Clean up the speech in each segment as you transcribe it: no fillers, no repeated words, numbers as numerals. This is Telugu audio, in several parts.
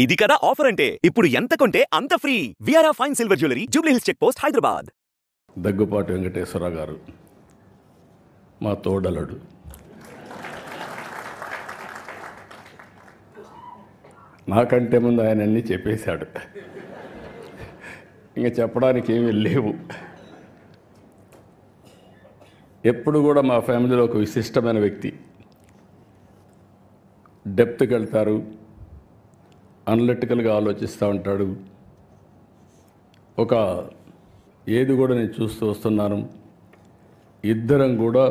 ఇది కదా ఆఫర్ అంటే. ఇప్పుడు ఎంత కొంటే అంత ఫ్రీ. విఆర్ఆ fine silver jewellery, Jubilee Hills check post, Hyderabad. Daggubati Venkateswara Rao మా తోడలుడు. నాకంటే ముందు ఆయన అన్నీ చెప్పేశాడు, ఇంకా చెప్పడానికి ఏమీ లేవు. ఎప్పుడు కూడా మా ఫ్యామిలీలో ఒక విశిష్టమైన వ్యక్తి. డెప్త్కి వెళ్తారు, అనలిటికల్గా ఆలోచిస్తూ ఉంటాడు. ఒక ఏది కూడా నేను చూస్తూ వస్తున్నాను, ఇద్దరం కూడా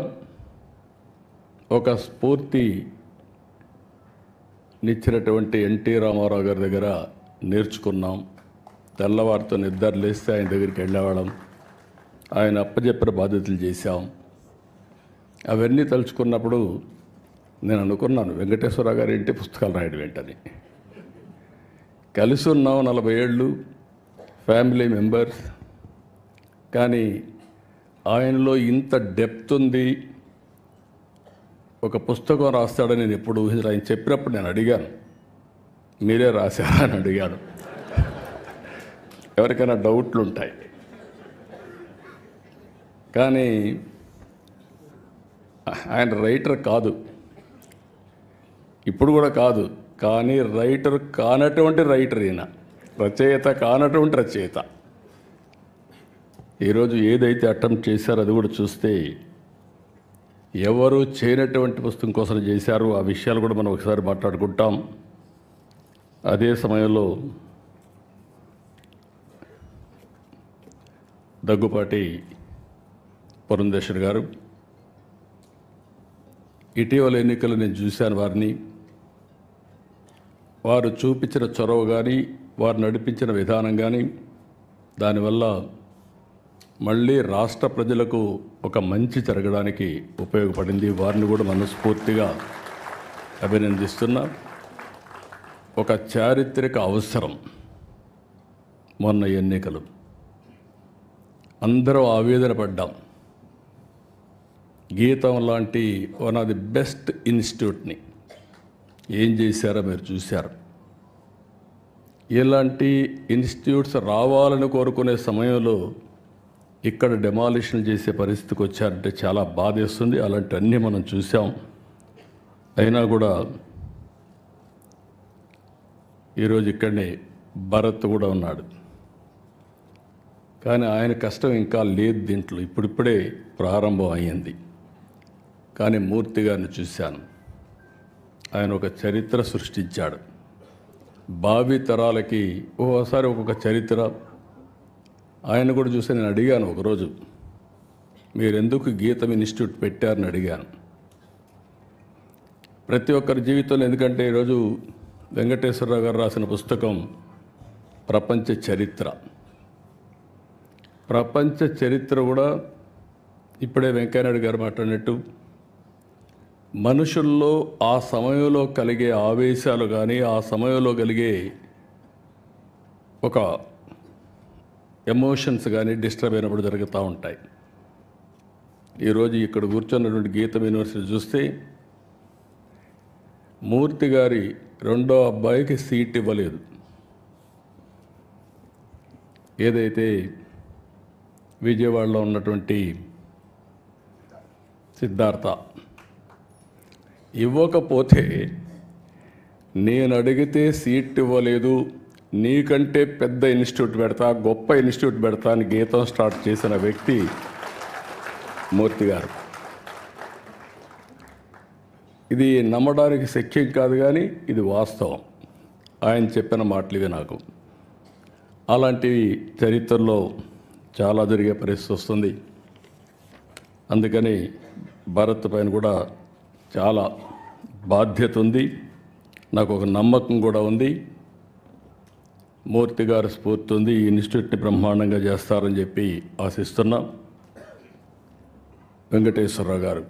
ఒక స్ఫూర్తినిచ్చినటువంటి ఎన్టీ రామారావు గారి దగ్గర నేర్చుకున్నాం. తెల్లవారితో నిద్ర లేస్తే ఆయన దగ్గరికి వెళ్ళేవాళ్ళం, ఆయన అప్పచెప్పిన బాధ్యతలు చేశాం. అవన్నీ తలుచుకున్నప్పుడు నేను అనుకున్నాను, వెంకటేశ్వరరావు గారి ఇంటి పుస్తకాలు రాయడం ఏంటని. కలిసి ఉన్నాం 40 ఏళ్ళు, ఫ్యామిలీ మెంబర్స్. కానీ ఆయనలో ఇంత డెప్త్ ఉంది, ఒక పుస్తకం రాస్తాడని నేను ఎప్పుడు ఊహించలేదు. ఆయన చెప్పినప్పుడు నేను అడిగాను, మీరే రాశారా అని అడిగాను. ఎవరికైనా డౌట్లు ఉంటాయి, కానీ ఆయన రైటర్ కాదు, ఇప్పుడు కూడా కాదు. కానీ రైటర్ కానటువంటి రైటర్ ఈయన, రచయిత కానటువంటి రచయిత. ఈరోజు ఏదైతే అటెంప్ట్ చేశారో అది కూడా చూస్తే ఎవరు చేయనటువంటి పుస్తకం కోసం చేశారు. ఆ విషయాలు కూడా మనం ఒకసారి మాట్లాడుకుంటాం. అదే సమయంలో దగ్గుపాటి పురంధేశ్వర్ గారు, ఇటీవల ఎన్నికలు నేను చూశాను వారిని. వారు చూపించిన చొరవ కానీ, వారు నడిపించిన విధానం కానీ, దానివల్ల మళ్ళీ రాష్ట్ర ప్రజలకు ఒక మంచి జరగడానికి ఉపయోగపడింది. వారిని కూడా మనస్ఫూర్తిగా అభినందిస్తున్నా. ఒక చారిత్రక అవసరం మొన్న ఎన్నికలు, అందరూ ఆవేదన పడ్డాం. గీతం లాంటి వన్ ఆఫ్ ది బెస్ట్ ఇన్స్టిట్యూట్ని ఏం చేశారో మీరు చూశారు. ఇలాంటి ఇన్స్టిట్యూట్స్ రావాలని కోరుకునే సమయంలో ఇక్కడ డెమాలిషన్ చేసే పరిస్థితికి వచ్చారంటే చాలా బాధేస్తుంది. అలాంటివన్నీ మనం చూసాం. అయినా కూడా ఈరోజు ఇక్కడనే భరత్ కూడా ఉన్నాడు, కానీ ఆయన కష్టం ఇంకా లేదు దీంట్లో, ఇప్పుడిప్పుడే ప్రారంభం అయ్యింది. కానీ మూర్తి గారిని చూశాను, ఆయన ఒక చరిత్ర సృష్టించాడు. భావి తరాలకి ఓసారి ఒక్కొక్క చరిత్ర. ఆయన కూడా చూసి నేను అడిగాను ఒకరోజు, మీరెందుకు గీతం ఇన్స్టిట్యూట్ పెట్టారని అడిగాను. ప్రతి ఒక్కరి జీవితంలో, ఎందుకంటే ఈరోజు వెంకటేశ్వరరావు గారు రాసిన పుస్తకం ప్రపంచ చరిత్ర. ప్రపంచ చరిత్ర కూడా ఇప్పుడే వెంకయ్యనాయుడు గారు మాట్లాడినట్టు మనుషుల్లో ఆ సమయంలో కలిగే ఆవేశాలు కానీ, ఆ సమయంలో కలిగే ఒక ఎమోషన్స్ కానీ డిస్టర్బ్ అయినప్పుడు జరుగుతూ ఉంటాయి. ఈరోజు ఇక్కడ కూర్చున్నటువంటి గీతం యూనివర్సిటీ చూస్తే మూర్తి గారి రెండో అబ్బాయికి సీట్ ఇవ్వలేదు. ఏదైతే విజయవాడలో ఉన్నటువంటి సిద్ధార్థ ఇవ్వకపోతే, నేను అడిగితే సీట్ ఇవ్వలేదు, నీకంటే పెద్ద ఇన్స్టిట్యూట్ పెడతా, గొప్ప ఇన్స్టిట్యూట్ పెడతా అని గీతం స్టార్ట్ చేసిన వ్యక్తి మూర్తి గారు. ఇది నమ్మడానికి శక్యం కాదు, కానీ ఇది వాస్తవం. ఆయన చెప్పిన మాటలు ఇవి. నాకు అలాంటివి చరిత్రలో చాలా జరిగే పరిస్థితి వస్తుంది. అందుకని భారత్ పైన కూడా చాలా బాధ్యత ఉంది, నాకు ఒక నమ్మకం కూడా ఉంది. మూర్తి గారి స్ఫూర్తి ఉంది, ఈ ఇన్స్టిట్యూట్ని బ్రహ్మాండంగా చేస్తారని చెప్పి ఆశిస్తున్నాం. వెంకటేశ్వరరావు గారు,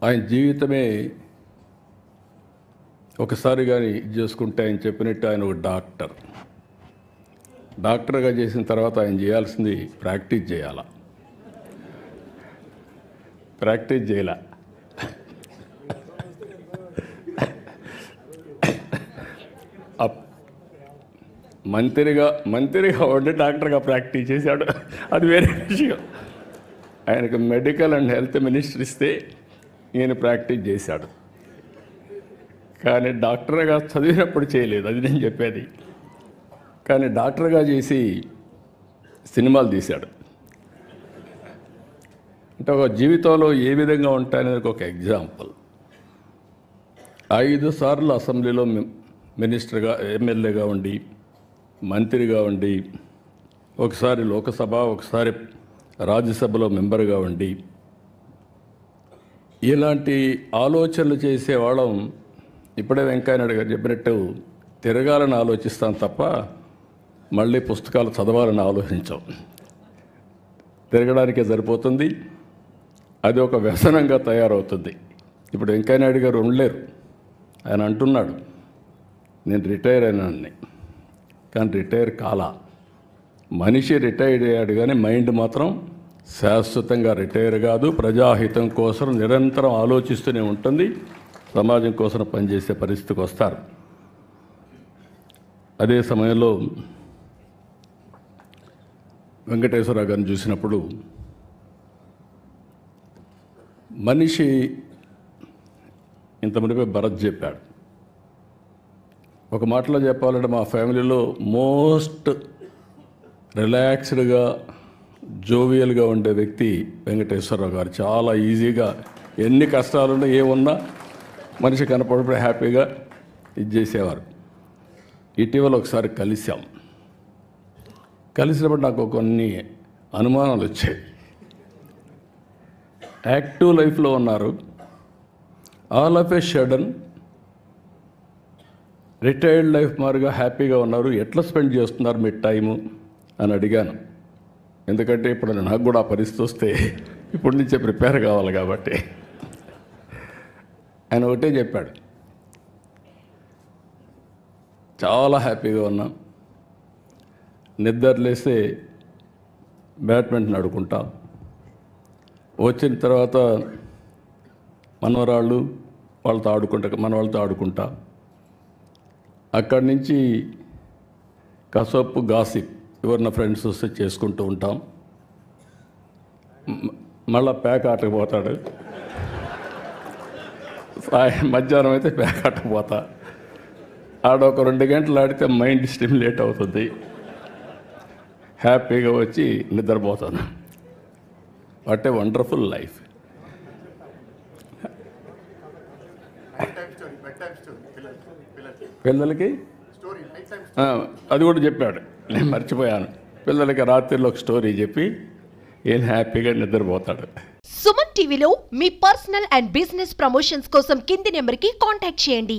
ఆయన జీవితమే ఒకసారి కానీ చేసుకుంటే, ఆయన చెప్పినట్టు ఆయన ఒక డాక్టర్గా చేసిన తర్వాత ఆయన చేయాల్సింది ప్రాక్టీస్ చేయాల. ప్రాక్టీస్ చేయాల. మంత్రిగా ఉండి డాక్టర్గా ప్రాక్టీస్ చేశాడు, అది వేరే విషయం. ఆయనకు మెడికల్ అండ్ హెల్త్ మినిస్టర్ ఇస్తే ఈయన ప్రాక్టీస్ చేశాడు, కానీ డాక్టర్గా చదివినప్పుడు చేయలేదు, అది నేను చెప్పేది. కానీ డాక్టర్గా చేసి సినిమాలు తీశాడు. అంటే ఒక జీవితంలో ఏ విధంగా ఉంటాయనేది ఒక ఎగ్జాంపుల్. 5 సార్లు అసెంబ్లీలో మినిస్టర్గా, ఎమ్మెల్యేగా ఉండి, మంత్రిగా ఉండి, ఒకసారి లోకసభ, ఒకసారి రాజ్యసభలో మెంబర్గా ఉండి, ఇలాంటి ఆలోచనలు చేసేవాళ్ళం ఇప్పుడే వెంకయ్యనాయుడు గారు చెప్పినట్టు తిరగాలని ఆలోచిస్తాం తప్ప మళ్ళీ పుస్తకాలు చదవాలని ఆలోచించాం. తిరగడానికే సరిపోతుంది, అది ఒక వ్యసనంగా తయారవుతుంది. ఇప్పుడు వెంకయ్యనాయుడు గారు ఉండలేరు, ఆయన అంటున్నాడు నేను రిటైర్ అయినాన్ని, కానీ రిటైర్ కాలా. మనిషి రిటైర్ అయ్యాడు కానీ మైండ్ మాత్రం శాశ్వతంగా రిటైర్ కాదు. ప్రజాహితం కోసం నిరంతరం ఆలోచిస్తూనే ఉంటుంది, సమాజం కోసం పనిచేసే పరిస్థితికి వస్తారు. అదే సమయంలో వెంకటేశ్వరరావు గారిని చూసినప్పుడు మనిషి ఇంత మునిపే భరత్ చెప్పాడు. ఒక మాటలో చెప్పాలంటే మా ఫ్యామిలీలో మోస్ట్ రిలాక్స్డ్గా, జోవియల్గా ఉండే వ్యక్తి వెంకటేశ్వరరావు గారు. చాలా ఈజీగా ఎన్ని కష్టాలున్నా ఏమున్నా మనిషి కనపడినప్పుడు హ్యాపీగా ఇది చేసేవారు. ఇటీవల ఒకసారి కలిసినప్పుడు నాకు కొన్ని అనుమానాలు వచ్చాయి. యాక్టివ్ లైఫ్లో ఉన్నారు, all of A sudden retired life మారుగా హ్యాపీగా ఉన్నారు, ఎట్లా స్పెండ్ చేస్తున్నారు మీ టైము అని అడిగాను. ఎందుకంటే ఇప్పుడు నాకు కూడా ఆ పరిస్థితి వస్తే ఇప్పటి నుంచే ప్రిపేర్ కావాలి కాబట్టి. ఆయన ఒకటే చెప్పాడు, చాలా హ్యాపీగా ఉన్నాం, నిద్రలేస్తే బ్యాడ్మింటన్ ఆడుకుంటా, వచ్చిన తర్వాత మనవరాళ్ళు వాళ్ళతో ఆడుకుంటా, అక్కడి నుంచి కసపు గాసిప్ ఎవరిన ఫ్రెండ్స్ వస్తే చేసుకుంటూ ఉంటాం. మళ్ళా ప్యాక్ ఆటకు పోతాడు, మధ్యాహ్నం అయితే ప్యాక్ ఆటకు పోతా, ఆడ ఒక 2 గంటలు ఆడితే మైండ్ స్టిమ్యులేట్ అవుతుంది, హ్యాపీగా వచ్చి నిద్రపోతాను. What a wonderful life. పిల్లలకి అది కూడా చెప్పాడు, నేను మర్చిపోయాను. పిల్లలకి రాత్రిలో ఒక స్టోరీ చెప్పి ఏం హ్యాపీగా నిద్రపోతాడు. సుమన్ టీవీలో మీ పర్సనల్ అండ్ బిజినెస్ ప్రమోషన్స్ కోసం కింది నెంబర్కి కాంటాక్ట్ చేయండి.